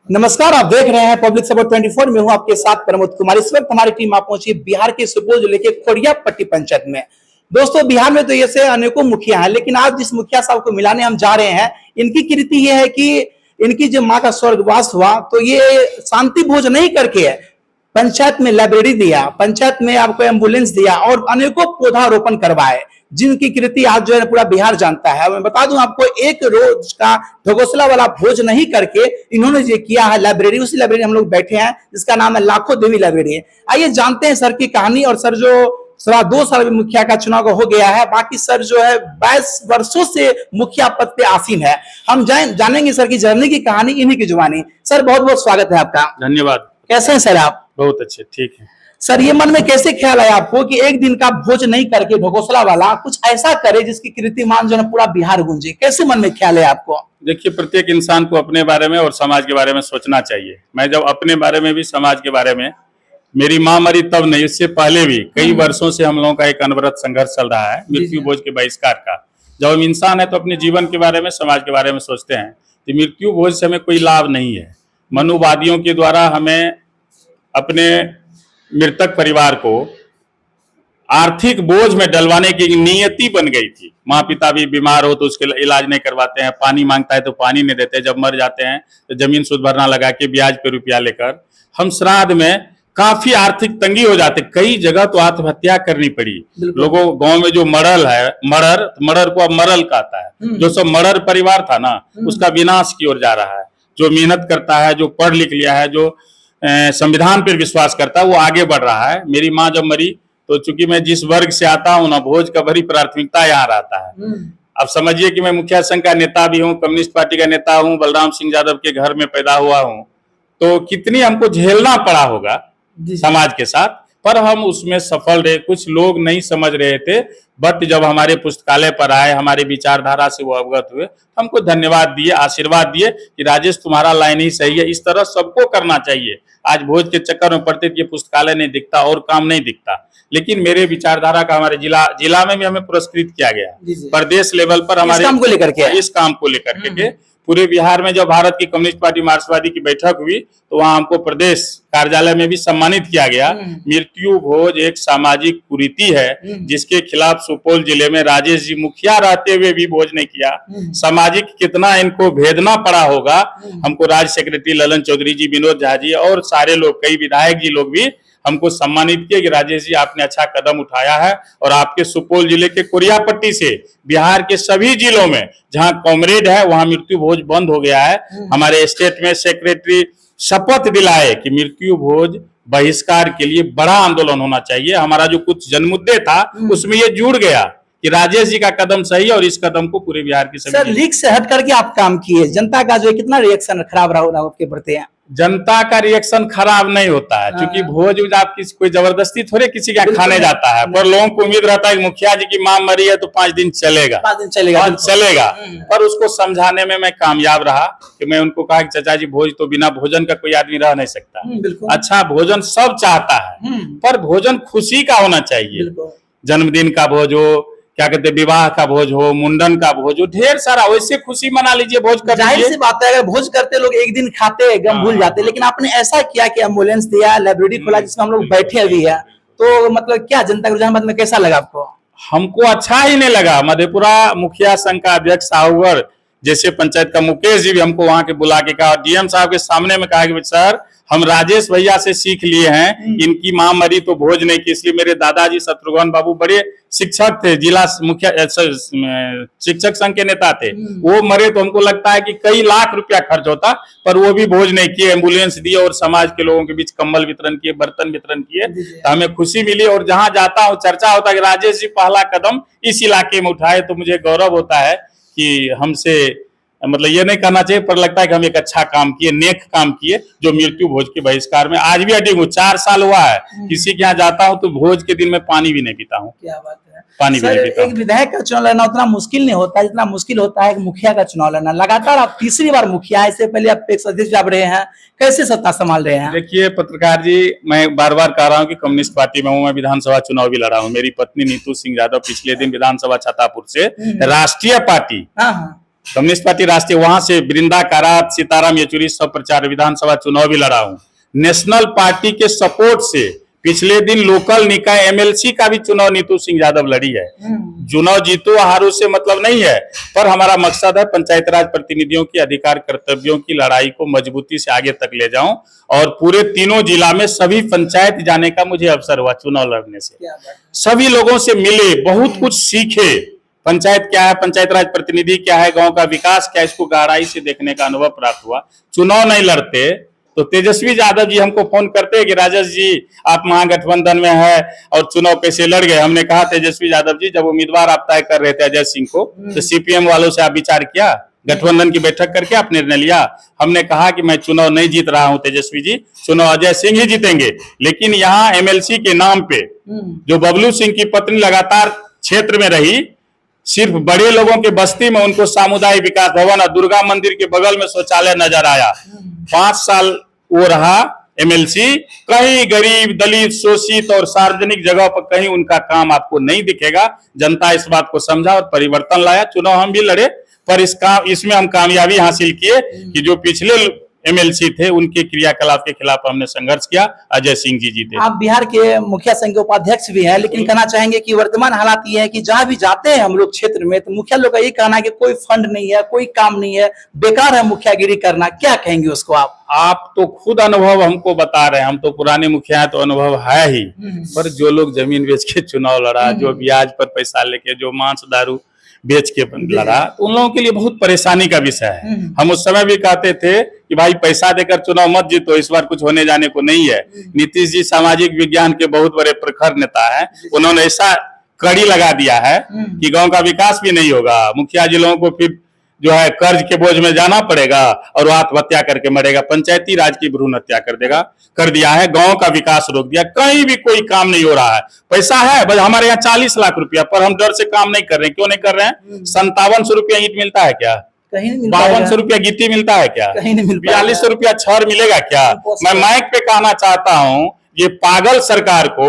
नमस्कार, आप देख रहे हैं पब्लिक सपोर्ट 24। में हूं आपके साथ प्रमोद कुमार। इस वक्त हमारी टीम आप पहुंची बिहार के सुपौल जिले के खोड़ियापट्टी पंचायत में। दोस्तों, बिहार में तो ऐसे अनेकों मुखिया हैं, लेकिन आज जिस मुखिया साहब को मिलाने हम जा रहे हैं, इनकी कृति ये है कि इनकी जब माँ का स्वर्गवास हुआ तो ये शांति भोज नहीं करके पंचायत में लाइब्रेरी दिया, पंचायत में आपको एम्बुलेंस दिया और अनेकों पौधारोपण करवाए, जिनकी कृति आज जो है पूरा बिहार जानता है। मैं बता दूं आपको, एक रोज का ढगोसला वाला भोज नहीं करके इन्होंने जो किया है लाइब्रेरी, उसी लाइब्रेरी हम लोग बैठे हैं जिसका नाम है लाखों देवी लाइब्रेरी। आइए जानते हैं सर की कहानी। और सर जो 2.25 साल में मुखिया का चुनाव हो गया है, बाकी सर जो है 22 वर्षों से मुखिया पद पे आसीन है। हम जानेंगे सर की जर्नी की कहानी इन्हीं की जुबानी। सर बहुत बहुत स्वागत है आपका। धन्यवाद। कैसे हैं सर आप? बहुत अच्छे, ठीक है। सर ये मन में कैसे ख्याल आया आपको कि एक दिन का भोज नहीं करके ढकोसला वाला कुछ ऐसा करे जिसकी कीर्तिमान जो है पूरा बिहार गूंजे? कैसे मन में ख्याल है आपको? देखिए, प्रत्येक इंसान को अपने बारे में और समाज के बारे में सोचना चाहिए। मैं जब अपने बारे में भी समाज के बारे में, मेरी माँ मरी तब नहीं, इससे पहले भी कई वर्षों से हम लोगों का एक अनवरत संघर्ष चल रहा है मृत्यु भोज के बहिष्कार का। जब हम इंसान है तो अपने जीवन के बारे में, समाज के बारे में सोचते हैं कि मृत्यु भोज से हमें कोई लाभ नहीं है। मनुवादियों के द्वारा हमें अपने मृतक परिवार को आर्थिक बोझ में डलवाने की नियति बन गई थी। माँ पिता भी बीमार हो तो उसके इलाज नहीं करवाते हैं, पानी मांगता है तो पानी नहीं देते, जब मर जाते हैं तो जमीन सुध भरना लगा के ब्याज पे रुपया लेकर। हम श्राद्ध में काफी आर्थिक तंगी हो जाते, कई जगह तो आत्महत्या करनी पड़ी लोगों। गांव में जो मरल है, मर्डर को अब मरल कहता है, जो सब मर्डर परिवार था ना, उसका विनाश की ओर जा रहा है। जो मेहनत करता है, जो पढ़ लिख लिया है, जो संविधान पर विश्वास करता है, वो आगे बढ़ रहा है। मेरी माँ जब मरी तो चूंकि मैं जिस वर्ग से आता हूँ ना, भोज का बड़ी प्राथमिकता यहाँ रहता है। अब समझिए कि मैं मुखिया संघ का नेता भी हूँ, कम्युनिस्ट पार्टी का नेता हूँ, बलराम सिंह यादव के घर में पैदा हुआ हूँ, तो कितनी हमको झेलना पड़ा होगा समाज के साथ, पर हम उसमें सफल रहे। कुछ लोग नहीं समझ रहे थे, बट जब हमारे पुस्तकालय पर आए, हमारे विचारधारा से वो अवगत हुए, हमको धन्यवाद दिए, आशीर्वाद दिए कि राजेश तुम्हारा लाइन ही सही है, इस तरह सबको करना चाहिए। आज भोज के चक्कर में पड़ते थे, पुस्तकालय नहीं दिखता और काम नहीं दिखता, लेकिन मेरे विचारधारा का हमारे जिला में भी हमें पुरस्कृत किया गया, प्रदेश लेवल पर हमारे इस काम को लेकर के पूरे बिहार में। जब भारत की कम्युनिस्ट पार्टी मार्क्सवादी की बैठक हुई तो वहां हमको प्रदेश कार्यालय में भी सम्मानित किया गया। मृत्यु भोज एक सामाजिक कुरीति है जिसके खिलाफ सुपौल जिले में राजेश जी मुखिया रहते हुए भी भोज नहीं किया। सामाजिक कितना इनको भेदना पड़ा होगा। हमको राज्य सेक्रेटरी ललन चौधरी जी, विनोद झा जी और सारे लोग, कई विधायक जी लोग भी हमको सम्मानित किए कि राजेश जी आपने अच्छा कदम उठाया है। और आपके सुपौल जिले के खोड़ियापट्टी से बिहार के सभी जिलों में जहां कॉमरेड है वहां मृत्यु भोज बंद हो गया है। हमारे स्टेट में सेक्रेटरी शपथ दिलाए कि मृत्यु भोज बहिष्कार के लिए बड़ा आंदोलन होना चाहिए। हमारा जो कुछ जनमुद्दे था उसमें ये जुड़ गया कि राजेश जी का कदम सही है और इस कदम को पूरे बिहार की सभी। सर लीक से हट करके आप काम किए, जनता का जो कितना रिएक्शन खराब रहा आपके प्रति? जनता का रिएक्शन खराब नहीं होता है, क्योंकि भोज आप कोई जबरदस्ती थोड़े किसी का खाने जाता है, पर लोगों को उम्मीद रहता है कि मुखिया जी की मां मरी है तो 5 दिन चलेगा, 5 दिन चलेगा। पर उसको समझाने में मैं कामयाब रहा कि मैं उनको कहा कि चाचा जी, भोज तो बिना भोजन का कोई आदमी रह नहीं सकता। अच्छा भोजन सब चाहता है, पर भोजन खुशी का होना चाहिए। जन्मदिन का भोज हो, क्या कहते हैं, विवाह का भोज हो, मुंडन का भोज हो, ढेर सारा, वैसे खुशी मना लीजिए, भोज कर। जाहिर सी बात है, अगर भोज करते लोग एक दिन खाते गम भूल जाते, लेकिन आपने ऐसा किया कि एम्बुलेंस दिया, लाइब्रेरी खोला जिसमें हम लोग बैठे भी है, तो मतलब क्या जनता के रुझान में कैसा लगा आपको? हमको अच्छा ही नहीं लगा। मधेपुरा मुखिया संघ का अध्यक्ष साहूगर जैसे पंचायत का मुकेश जी भी हमको वहां के बुला के कहा, डीएम साहब के सामने में कहा कि सर हम राजेश भैया से सीख लिए हैं, इनकी मां मरी तो भोज नहीं की। इसलिए मेरे दादाजी शत्रुघ्न बाबू बड़े शिक्षक थे, जिला मुखिया शिक्षक संघ के नेता थे, वो मरे तो हमको लगता है कि कई लाख रुपया खर्च होता, पर वो भी भोज नहीं किए, एम्बुलेंस दिए और समाज के लोगों के बीच कंबल वितरण किए, बर्तन वितरण किए, तो हमें खुशी मिली। और जहां जाता हूँ चर्चा होता है कि राजेश जी पहला कदम इस इलाके में उठाए, तो मुझे गौरव होता है कि हमसे, मतलब ये नहीं कहना चाहिए, पर लगता है कि हम एक अच्छा काम किए, नेक काम किए, जो मृत्यु भोज के बहिष्कार में आज भी अडिग हूँ। 4 साल हुआ है, किसी के यहाँ जाता हूँ तो भोज के दिन में पानी भी नहीं पीता हूँ। क्या बात है, पानी भी नहीं पीता। एक विधायक का चुनाव लड़ना उतना मुश्किल नहीं होता जितना मुश्किल होता है मुखिया का चुनाव लड़ना। लगातार आप तीसरी बार मुखिया, इससे पहले आप एक अध्यक्ष आप रहे हैं, कैसे सत्ता संभाल रहे हैं? देखिए पत्रकार जी, मैं बार बार कह रहा हूँ कि कम्युनिस्ट पार्टी में हूँ, मैं विधानसभा चुनाव भी लड़ा हूँ। मेरी पत्नी नीतू सिंह यादव पिछले दिन विधानसभा छतापुर से राष्ट्रीय पार्टी कम्युनिस्ट पार्टी राष्ट्रीय, वहां से वृंदा कारात, सीताराम येचुरी सब प्रचार विधानसभा चुनाव भी लड़ा हूं। नेशनल पार्टी के सपोर्ट से पिछले दिन लोकल निकाय एमएलसी का भी चुनाव नीतू सिंह यादव लड़ी है। चुनाव जीतो हारो से मतलब नहीं है, पर हमारा मकसद है पंचायत राज प्रतिनिधियों की अधिकार कर्तव्यों की लड़ाई को मजबूती से आगे तक ले जाऊं, और पूरे तीनों जिला में सभी पंचायत जाने का मुझे अवसर हुआ चुनाव लड़ने से। सभी लोगों से मिले, बहुत कुछ सीखे, पंचायत क्या है, पंचायत राज प्रतिनिधि क्या है, गांव का विकास क्या है, इसको गहराई से देखने का अनुभव प्राप्त हुआ। चुनाव नहीं लड़ते तो तेजस्वी यादव जी हमको फोन करते हैं कि राजेश जी आप महागठबंधन में है और चुनाव कैसे लड़ गए। हमने कहा तेजस्वी यादव जी जब उम्मीदवार आप तय कर रहे थे अजय सिंह को, तो सीपीएम वालों से आप विचार किया, गठबंधन की बैठक करके आप निर्णय लिया। हमने कहा कि मैं चुनाव नहीं जीत रहा हूं तेजस्वी जी, चुनाव अजय सिंह ही जीतेंगे, लेकिन यहाँ एमएलसी के नाम पे जो बबलू सिंह की पत्नी लगातार क्षेत्र में रही, सिर्फ बड़े लोगों के बस्ती में उनको सामुदायिक विकास भवन और दुर्गा मंदिर के बगल में शौचालय नजर आया। 5 साल वो रहा एमएलसी, कहीं गरीब दलित शोषित और सार्वजनिक जगह पर कहीं उनका काम आपको नहीं दिखेगा। जनता इस बात को समझा और परिवर्तन लाया। चुनाव हम भी लड़े, पर इसमें हम कामयाबी हासिल किए कि जो पिछले एमएलसी थे उनके क्रियाकलाप के खिलाफ हमने संघर्ष किया, अजय सिंह जी जीते। आप बिहार के मुखिया संघ के उपाध्यक्ष भी हैं, लेकिन कहना चाहेंगे कि वर्तमान हालात ये है कि जहां भी जाते हैं हम लोग क्षेत्र में, तो मुखिया लोग का ये कहना है कि कोई फंड नहीं है, कोई काम नहीं है, बेकार है मुखियागिरी करना। क्या कहेंगे उसको आप तो खुद अनुभव हमको बता रहे हैं, हम तो पुराने मुखिया तो अनुभव है ही, पर जो लोग जमीन बेच के चुनाव लड़ा, जो ब्याज पर पैसा लेके, जो मांस दारू बेच के लड़ा, तो उन लोगों के लिए बहुत परेशानी का विषय है। हम उस समय भी कहते थे कि भाई पैसा देकर चुनाव मत जीतो, इस बार कुछ होने जाने को नहीं है। नीतीश जी सामाजिक विज्ञान के बहुत बड़े प्रखर नेता है, उन्होंने ऐसा कड़ी लगा दिया है कि गांव का विकास भी नहीं होगा, मुखिया जी लोगों को फिर जो है कर्ज के बोझ में जाना पड़ेगा और वो आत्महत्या करके मरेगा, पंचायती राज की भ्रूण हत्या कर दिया है, गांव का विकास रोक दिया, कहीं भी कोई काम नहीं हो रहा है। पैसा है बस हमारे यहाँ 40 लाख रुपया, पर हम डर से काम नहीं कर रहे हैं। क्यों नहीं कर रहे हैं? 5700 रुपया ईंट मिलता है क्या? कहीं नहीं, 5200 रुपया गिट्टी मिलता है क्या? कहीं नहीं मिलता। 4200 रुपया छड़ मिलेगा क्या? मैं माइक पे कहना चाहता हूँ ये पागल सरकार को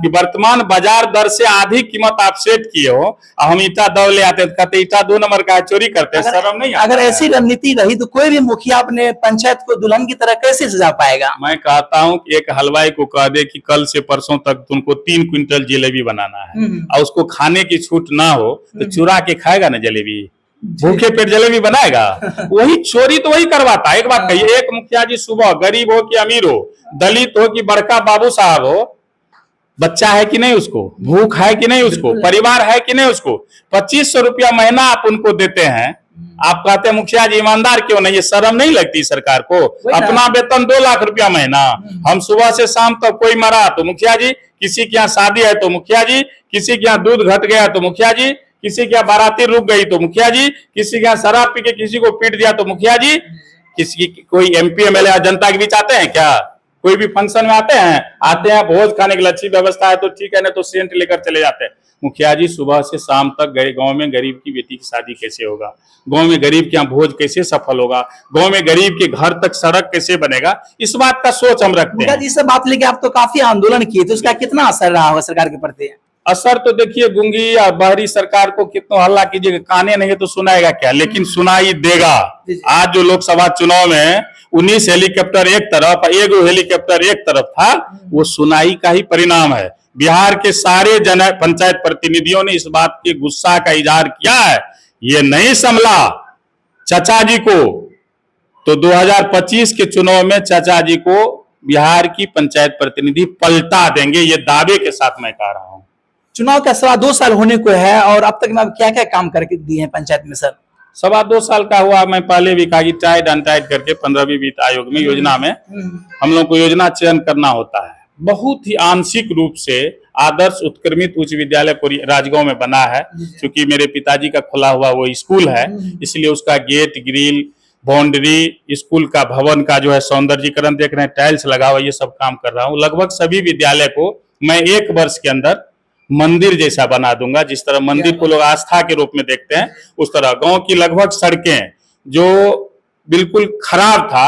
कि वर्तमान बाजार दर से आधी कीमत आप सेट किए हो, हम ईटा दब ले आते कहते ईटा 2 नंबर का है, चोरी करते हैं, शर्म नहीं आता? अगर ऐसी रणनीति रही तो कोई भी मुखिया अपने पंचायत को दुल्हन की तरह कैसे सजा पाएगा? मैं कहता हूं कि एक हलवाई को कह दे कि कल से परसों तक तुमको 3 क्विंटल जलेबी बनाना है और उसको खाने की छूट ना हो तो चुरा के खाएगा ना जलेबी? भूखे पेट जलेबी बनाएगा? वही चोरी तो वही करवाता है। एक बात कहिए, एक मुखिया जी सुबह गरीब हो कि अमीर हो, दलित हो कि बड़का बाबू साहब हो, बच्चा है कि नहीं उसको, भूख है कि नहीं उसको, परिवार है कि नहीं उसको, 2500 रुपया महीना आप उनको देते हैं। आप कहते हैं मुखिया जी ईमानदार क्यों नहीं? ये शर्म नहीं लगती सरकार को? अपना वेतन 2 लाख रुपया महीना, हम सुबह से शाम तक कोई मरा तो मुखिया जी, किसी के यहाँ शादी है तो मुखिया जी, किसी के यहाँ दूध घट गया तो मुखिया जी, किसी के यहाँ बाराती रुक गई तो मुखिया जी, किसी के यहाँ शराब पी के किसी को पीट दिया तो मुखिया जी, किसी कोई एमपी एमएलए जनता के बीच आते हैं क्या? कोई भी फंक्शन में आते हैं भोज खाने के लिए अच्छी व्यवस्था है तो ठीक है, ना तो सेंट लेकर चले जाते हैं। मुखिया जी सुबह से शाम तक गए, गांव में गरीब की बेटी की शादी कैसे होगा, गांव में गरीब के यहाँ भोज कैसे सफल होगा, गांव में गरीब के घर तक सड़क कैसे बनेगा, इस बात का सोच हम रखते हैं। इस बात लेके आप तो काफी आंदोलन किए, तो उसका कितना असर रहा होगा सरकार के प्रति? असर तो देखिए, गूंगी या बहरी सरकार को कितना हल्ला कीजिएगा, काने नहीं तो सुनाएगा क्या, लेकिन सुनाई देगा। आज जो लोकसभा चुनाव में 19 हेलीकॉप्टर एक तरफ, एगो हेलीकॉप्टर एक तरफ था, वो सुनाई का ही परिणाम है। बिहार के सारे पंचायत प्रतिनिधियों ने इस बात के गुस्सा का इजहार किया है। ये नहीं संभला चाचा जी को तो 2025 के चुनाव में चाचा जी को बिहार की पंचायत प्रतिनिधि पलटा देंगे, ये दावे के साथ मैं कह रहा हूं। चुनाव का 2.25 साल होने को है और अब तक में क्या क्या काम करके दिए हैं पंचायत में सर? 2.25 साल का हुआ। मैं पहले भी कहा कि टाइड अनटाइड करके 15वीं वित्त आयोग में योजना में हम लोग को योजना चयन करना होता है। बहुत ही आंशिक रूप से आदर्श उत्क्रमित उच्च विद्यालय राजगांव में बना है, क्योंकि मेरे पिताजी का खुला हुआ वो स्कूल है, इसलिए उसका गेट ग्रिल बाउंड्री स्कूल का भवन का जो है सौंदर्यीकरण देख रहे हैं, टाइल्स लगा हुआ, ये सब काम कर रहा हूँ। लगभग सभी विद्यालय को मैं 1 वर्ष के अंदर मंदिर जैसा बना दूंगा। जिस तरह मंदिर को लोग आस्था के रूप में देखते हैं, उस तरह गांव की लगभग सड़कें जो बिल्कुल खराब था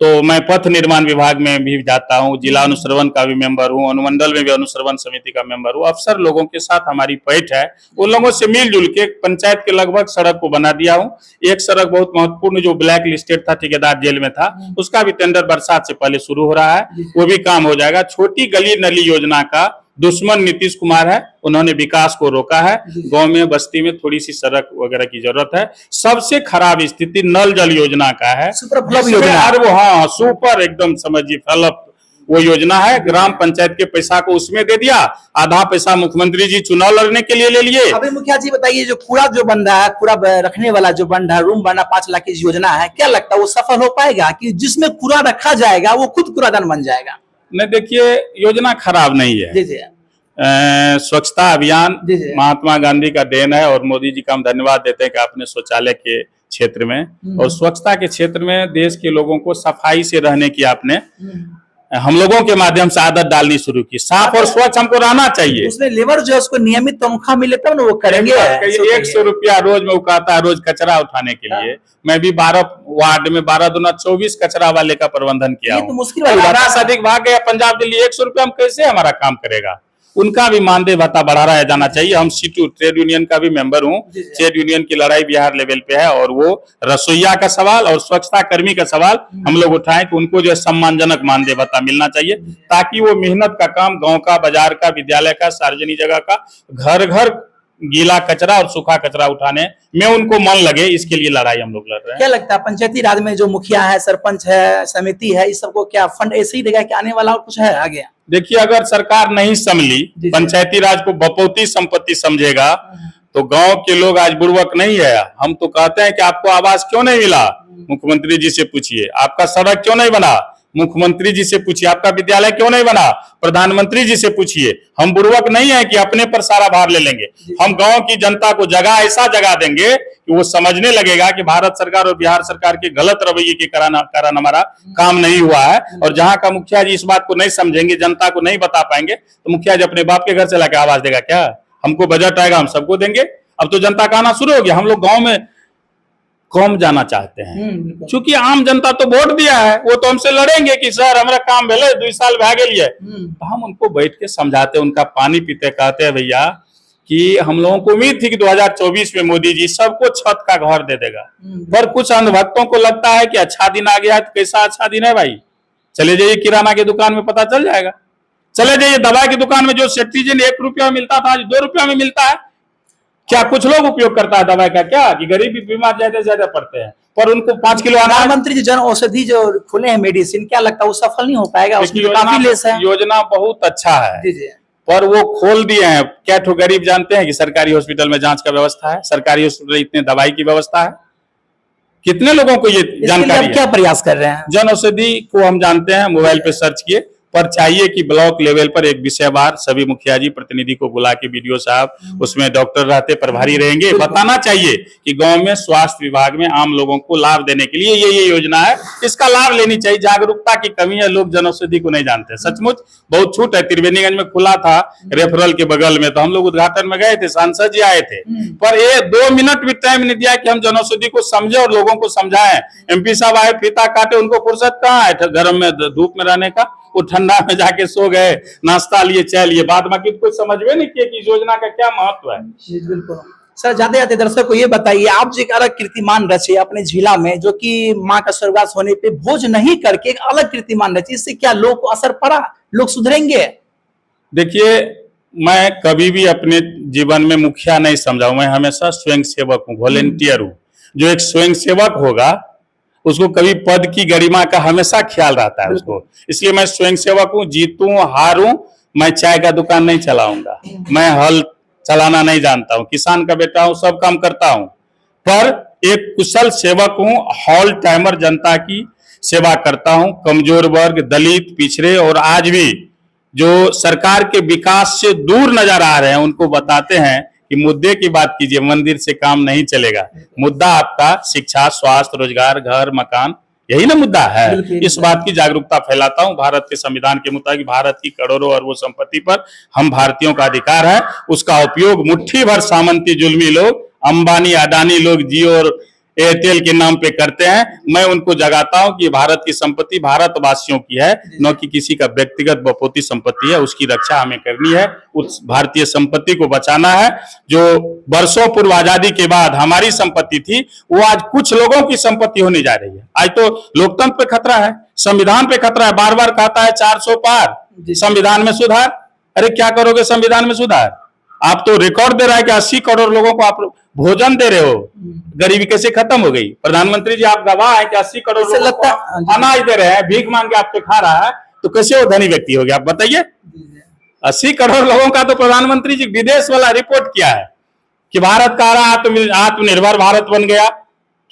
तो मैं पथ निर्माण विभाग में भी जाता हूँ, जिला अनुश्रवण का भी मेंबर हूँ, अनुमंडल में भी अनुश्रवण समिति का मेंबर हूँ। अफसर लोगों के साथ हमारी पैठ है, उन लोगों से मिलजुल के पंचायत के लगभग सड़क को बना दिया हूँ। एक सड़क बहुत महत्वपूर्ण जो ब्लैक लिस्टेड था, ठेकेदार जेल में था, उसका भी टेंडर बरसात से पहले शुरू हो रहा है, वो भी काम हो जाएगा। छोटी गली नली योजना का दुश्मन नीतीश कुमार है, उन्होंने विकास को रोका है। गांव में बस्ती में थोड़ी सी सड़क वगैरह की जरूरत है। सबसे खराब स्थिति नल जल योजना का है, सुपर योजना। हाँ सुपर एकदम समझिए फलप वो योजना है। ग्राम पंचायत के पैसा को उसमें दे दिया, आधा पैसा मुख्यमंत्री जी चुनाव लड़ने के लिए ले लिए। अभी मुखिया जी बताइए, जो कूड़ा जो बन रहा है, कूड़ा रखने वाला जो बन रहा है, रूम बना 5 लाख की योजना है, क्या लगता है वो सफल हो पाएगा कि जिसमें कूड़ा रखा जाएगा वो खुद कूड़ादान बन जाएगा? नहीं, देखिए योजना खराब नहीं है। जी जी। स्वच्छता अभियान जी जी। महात्मा गांधी का देन है और मोदी जी का हम धन्यवाद देते हैं कि आपने शौचालय के क्षेत्र में और स्वच्छता के क्षेत्र में देश के लोगों को सफाई से रहने की आपने हम लोगों के माध्यम से आदत डालनी शुरू की। साफ और स्वच्छ हमको रहना चाहिए। उसमें लेबर जो है उसको नियमित तनख्वाह मिले तब ना वो करेंगे। 100 रुपया रोज में उकाता है, रोज कचरा उठाने के लिए। मैं भी 12 वार्ड में 12 दूना 24 कचरा वाले का प्रबंधन किया हूँ। तो मुश्किल वाली बात है। अधिक भाग गया पंजाब दिल्ली, 100 रुपया हम कैसे हमारा काम करेगा? उनका भी मानदेय भत्ता बढ़ा रहा जाना चाहिए। हम सीटू ट्रेड यूनियन का भी मेंबर हूँ। ट्रेड यूनियन की लड़ाई बिहार लेवल पे है और वो रसोईया का सवाल और स्वच्छता कर्मी का सवाल हम लोग उठाएं कि उनको जो है सम्मानजनक मानदेय भत्ता मिलना चाहिए, ताकि वो मेहनत का काम गांव का, बाजार का, विद्यालय का, सार्वजनिक जगह का, घर घर गीला कचरा और सूखा कचरा उठाने में उनको मन लगे। इसके लिए लड़ाई हम लोग लड़ रहे हैं। क्या लगता है पंचायती राज में जो मुखिया है, सरपंच है, समिति है, इस सबको क्या फंड ऐसे ही देगा कि आने वाला और कुछ है आगे? देखिए, अगर सरकार नहीं संभली, पंचायती राज को बपौती संपत्ति समझेगा तो गांव के लोग आज बुर्बक नहीं है। हम तो कहते हैं कि आपको आवास क्यों नहीं मिला, मुख्यमंत्री जी से पूछिए। आपका सड़क क्यों नहीं बना, मुख्यमंत्री जी से पूछिए। आपका विद्यालय क्यों नहीं बना, प्रधानमंत्री जी से पूछिए। हम बुर्बक नहीं है कि अपने पर सारा भार ले लेंगे। हम गांव की जनता को ऐसा जगह देंगे कि वो समझने लगेगा कि भारत सरकार और बिहार सरकार के गलत रवैये के कारण हमारा काम नहीं हुआ है। और जहां का मुखिया जी इस बात को नहीं समझेंगे, जनता को नहीं बता पाएंगे, तो मुखिया जी अपने बाप के घर से लाके आवाज देगा क्या? हमको बजट आएगा हम सबको देंगे। अब तो जनता का आना शुरू हो गया। हम लोग गाँव में कम जाना चाहते हैं, क्योंकि आम जनता तो वोट दिया है, वो तो हमसे लड़ेंगे कि सर हमारा काम भेले 2 साल भागे लिए। तो हम उनको बैठ के समझाते, उनका पानी पीते, कहते हैं भैया कि हम लोगों को उम्मीद थी कि 2024 में मोदी जी सबको छत का घर दे देगा, पर कुछ अंधभक्तों को लगता है कि अच्छा दिन आ गया है। तो कैसा अच्छा दिन है भाई? चले जाइए किराना की दुकान में, पता चल जाएगा। चले जाइए दवाई की दुकान में, जो सिटीजन 1 रुपया मिलता था आज 2 रुपया में मिलता है। क्या कुछ लोग उपयोग करता है दवाई का? क्या कि गरीब बीमार ज्यादा पड़ते हैं, पर उनको 5 किलो अनाज। प्रधानमंत्री जी जन औषधि जो खुले हैं मेडिसिन, क्या लगता है वो सफल नहीं हो पाएगा? उसकी काफी लेस है। योजना बहुत अच्छा है जी जी, पर वो खोल दिए हैं। क्या ठो गरीब जानते हैं कि सरकारी हॉस्पिटल में जांच का व्यवस्था है, सरकारी हॉस्पिटल इतने दवाई की व्यवस्था है? कितने लोगों को ये जानकारी है? क्या प्रयास कर रहे हैं? जन औषधि को हम जानते हैं, मोबाइल पे सर्च किए, पर चाहिए कि ब्लॉक लेवल पर एक विषयवार सभी मुखिया जी प्रतिनिधि को बुला के वीडियो साहब उसमें डॉक्टर रहते, प्रभारी रहेंगे, बताना चाहिए कि गांव में स्वास्थ्य विभाग में आम लोगों को लाभ देने के लिए ये योजना है, इसका लाभ लेनी चाहिए। जागरूकता की कमी है, लोग जन औषधि को नहीं जानते। सचमुच बहुत छूट है। त्रिवेणीगंज में खुला था रेफरल के बगल में, तो हम लोग उद्घाटन में गए थे, सांसद जी आए थे, पर ये 2 मिनट भी टाइम नहीं दिया कि हम जन औषधि को समझे और लोगों को समझाएं। MP साहब आए, फीता काटे, उनको फुर्सत कहाँ है गर्म में धूप में रहने का? वो ठंडा में जाके सो गए, नाश्ता लिए, चाय लिए, बाद बाकी कुछ समझ में नहीं किए कि योजना का क्या महत्व है। बिल्कुल सर, जाते जाते दर्शक को ये बताइए, आप जो एक अलग कीर्तिमान रचे अपने जिला में, जो कि माँ का स्वर्गवास होने पे भोज नहीं करके एक अलग कीर्तिमान रचे, इससे क्या लोग को असर पड़ा, लोग सुधरेंगे? देखिए, मैं कभी भी अपने जीवन में मुखिया नहीं समझा, मैं हमेशा स्वयं सेवक हूँ, वॉलेंटियर हूँ। जो एक स्वयं सेवक होगा उसको कभी पद की गरिमा का हमेशा ख्याल रहता है उसको। इसलिए मैं स्वयं सेवक हूँ, जीतूं हारूं, मैं चाय का दुकान नहीं चलाऊंगा, मैं हल चलाना नहीं जानता हूँ, किसान का बेटा हूँ, सब काम करता हूँ, पर एक कुशल सेवक हूँ। हॉल टाइमर जनता की सेवा करता हूँ, कमजोर वर्ग, दलित, पिछड़े और आज भी जो सरकार के विकास से दूर नजर आ रहे हैं उनको बताते हैं कि मुद्दे की बात कीजिए, मंदिर से काम नहीं चलेगा। मुद्दा आपका शिक्षा, स्वास्थ्य, रोजगार, घर, मकान, यही ना मुद्दा है। इस बात की जागरूकता फैलाता हूं। भारत के संविधान के मुताबिक भारत की करोड़ों अरबों संपत्ति पर हम भारतीयों का अधिकार है, उसका उपयोग मुट्ठी भर सामंती जुल्मी लोग, अंबानी अडानी लोग जियो और एयरटेल के नाम पे करते हैं। मैं उनको जगाता हूं कि भारत की संपत्ति भारतवासियों की है, न कि किसी का व्यक्तिगत बपोती संपत्ति है। उसकी रक्षा हमें करनी है, उस भारतीय संपत्ति को बचाना है। जो वर्षों पूर्व आजादी के बाद हमारी संपत्ति थी, वो आज कुछ लोगों की संपत्ति होने जा रही है। आज तो लोकतंत्र पे खतरा है, संविधान पे खतरा है। बार बार कहता है 400 पार, संविधान में सुधार। अरे क्या करोगे संविधान में सुधार? आप तो रिकॉर्ड दे रहा है कि 80 करोड़ लोगों को आप भोजन दे रहे हो, गरीबी कैसे खत्म हो गई? प्रधानमंत्री जी आप गवाह है कि 80 करोड़ लोगों को अनाज दे रहे हैं, भीख मांग के आपसे खा रहा है, तो कैसे वो धनी व्यक्ति हो गया? आप बताइए। 80 करोड़ लोगों का तो प्रधानमंत्री जी विदेश वाला रिपोर्ट किया है कि भारत का आत्मनिर्भर भारत बन गया,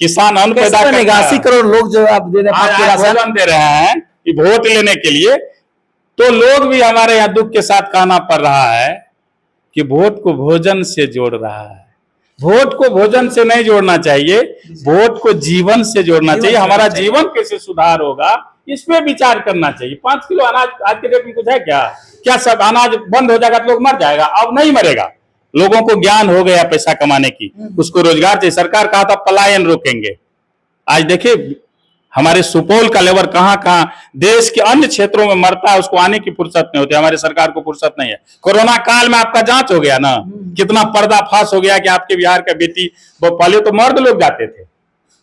किसान अन्न पैदा करेगा। 80 करोड़ लोग जो आप दे रहे हैं, भोजन दे रहे हैं कि वोट लेने के लिए, तो लोग भी हमारे यहाँ दुख के साथ कहना पड़ रहा है कि वोट को भोजन से जोड़ रहा है। वोट को भोजन से नहीं जोड़ना चाहिए, वोट को जीवन से जोड़ना चाहिए। हमारा जीवन कैसे सुधार होगा, इस पे विचार करना चाहिए। 5 किलो अनाज आज के डेट में कुछ है क्या? क्या सब अनाज बंद हो जाएगा तो लोग मर जाएगा? अब नहीं मरेगा। लोगों को ज्ञान हो गया पैसा कमाने की, उसको रोजगार चाहिए। सरकार कहा था पलायन रोकेंगे, आज देखिए हमारे सुपौल का लेबर कहां कहां देश के अन्य क्षेत्रों में मरता है, उसको आने की फुर्सत नहीं होती। हमारी सरकार को फुर्सत नहीं है। कोरोना काल में आपका जांच हो गया ना, कितना पर्दाफाश हो गया कि आपके बिहार का बेटी, वो पहले तो मर्द लोग जाते थे,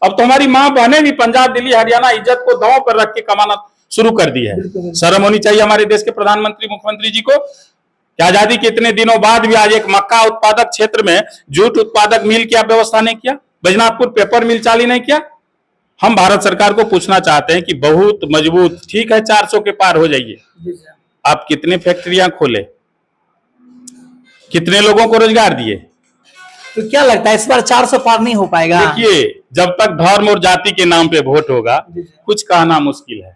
अब तो हमारी मां बहनें भी पंजाब दिल्ली हरियाणा इज्जत को दांव पर रख के कमाना शुरू कर दी है। शर्म होनी चाहिए हमारे देश के प्रधानमंत्री मुख्यमंत्री जी को कि आजादी के इतने दिनों बाद भी आज एक मक्का उत्पादक क्षेत्र में जूट उत्पादक मिल की आप व्यवस्था नहीं किया, बैजनाथपुर पेपर मिल चालू नहीं किया। हम भारत सरकार को पूछना चाहते हैं कि बहुत मजबूत, ठीक है 400 के पार हो जाइए, आप कितने फैक्ट्रियां खोले, कितने लोगों को रोजगार दिए? तो क्या लगता है इस बार 400 पार नहीं हो पाएगा? देखिए जब तक धर्म और जाति के नाम पे वोट होगा, कुछ कहना मुश्किल है।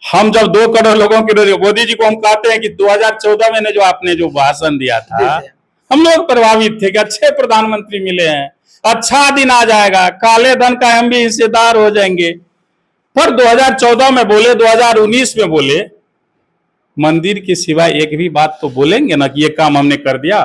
हम जब 2 करोड़ लोगों के, मोदी जी को हम कहते हैं कि 2014 में जो आपने जो भाषण दिया था, हम लोग प्रभावित थे कि अच्छे प्रधानमंत्री मिले हैं, अच्छा दिन आ जाएगा, काले धन का हम भी हिस्सेदार हो जाएंगे। पर 2014 में बोले, 2019 में बोले, मंदिर के सिवाय एक भी बात तो बोलेंगे ना कि ये काम हमने कर दिया।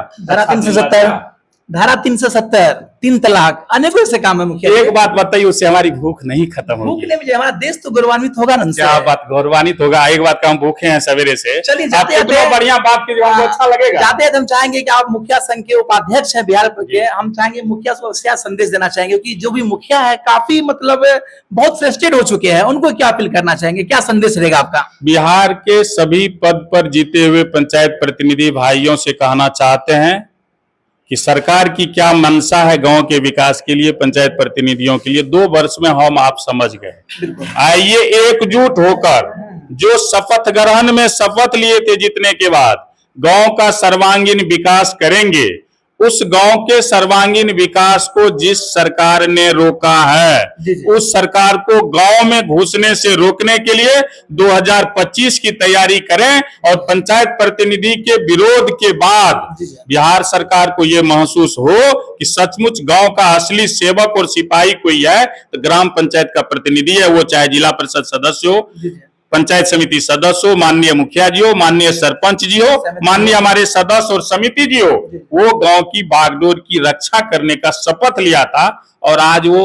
धारा 370, 3 तलाक, अनेकों ऐसे काम है। मुखिया एक बात बताइए, उससे हमारी भूख नहीं खत्म होगी। हमारा देश तो गौरवान्वित होगा ना। क्या बात गौरवान्वित होगा? एक बात का हम भूखे हैं सवेरे से। चलिए जाते बढ़िया बात की अच्छा लगेगा। जाते हम चाहेंगे कि आप मुखिया संघ के उपाध्यक्ष हैं बिहार के, हम चाहेंगे मुखिया को क्या संदेश देना चाहेंगे? क्योंकि जो भी मुखिया है काफी मतलब बहुत फ्रस्ट्रेट हो चुके हैं, उनको क्या अपील करना चाहेंगे, क्या संदेश रहेगा आपका? बिहार के सभी पद पर जीते हुए पंचायत प्रतिनिधि भाइयों से कहना चाहते हैं कि सरकार की क्या मंशा है गांव के विकास के लिए, पंचायत प्रतिनिधियों के लिए। 2 वर्ष में हम आप समझ गए। आइए एकजुट होकर, जो शपथ ग्रहण में शपथ लिए थे जीतने के बाद, गांव का सर्वांगीण विकास करेंगे। उस गांव के सर्वांगीण विकास को जिस सरकार ने रोका है, उस सरकार को गांव में घुसने से रोकने के लिए 2025 की तैयारी करें। और पंचायत प्रतिनिधि के विरोध के बाद बिहार सरकार को यह महसूस हो कि सचमुच गांव का असली सेवक और सिपाही कोई है तो ग्राम पंचायत का प्रतिनिधि है। वो चाहे जिला परिषद सदस्य हो, पंचायत समिति सदस्य हो, माननीय मुखिया जी हो, माननीय सरपंच जी हो, माननीय हमारे सदस्य और समिति जी हो, वो गांव की बागडोर की रक्षा करने का शपथ लिया था। और आज वो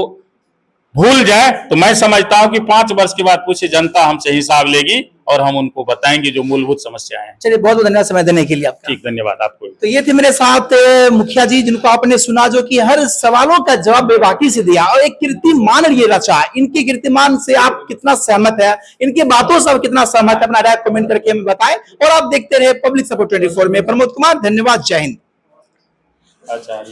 भूल जाए तो मैं समझता हूं कि 5 वर्ष के बाद पूछे जनता हमसे हिसाब लेगी और हम उनको बताएंगे जो मूलभूत समस्याएं हैं। चलिए बहुत बहुत धन्यवाद समय देने के लिए आपका। ठीक, धन्यवाद आपको। तो ये थे मेरे साथ मुखिया जी, जिनको आपने सुना, जो कि हर सवालों का जवाब बेबाकी से दिया और एक कीर्तिमान ये रचा। इनके कीर्तिमान से आप कितना सहमत है, इनकी बातों से आप कितना सहमत है, अपना राय कमेंट करके हमें बताएं। और आप देखते रहे पब्लिक सपोर्ट 24 में। प्रमोद कुमार, धन्यवाद, जय हिंद। अच्छा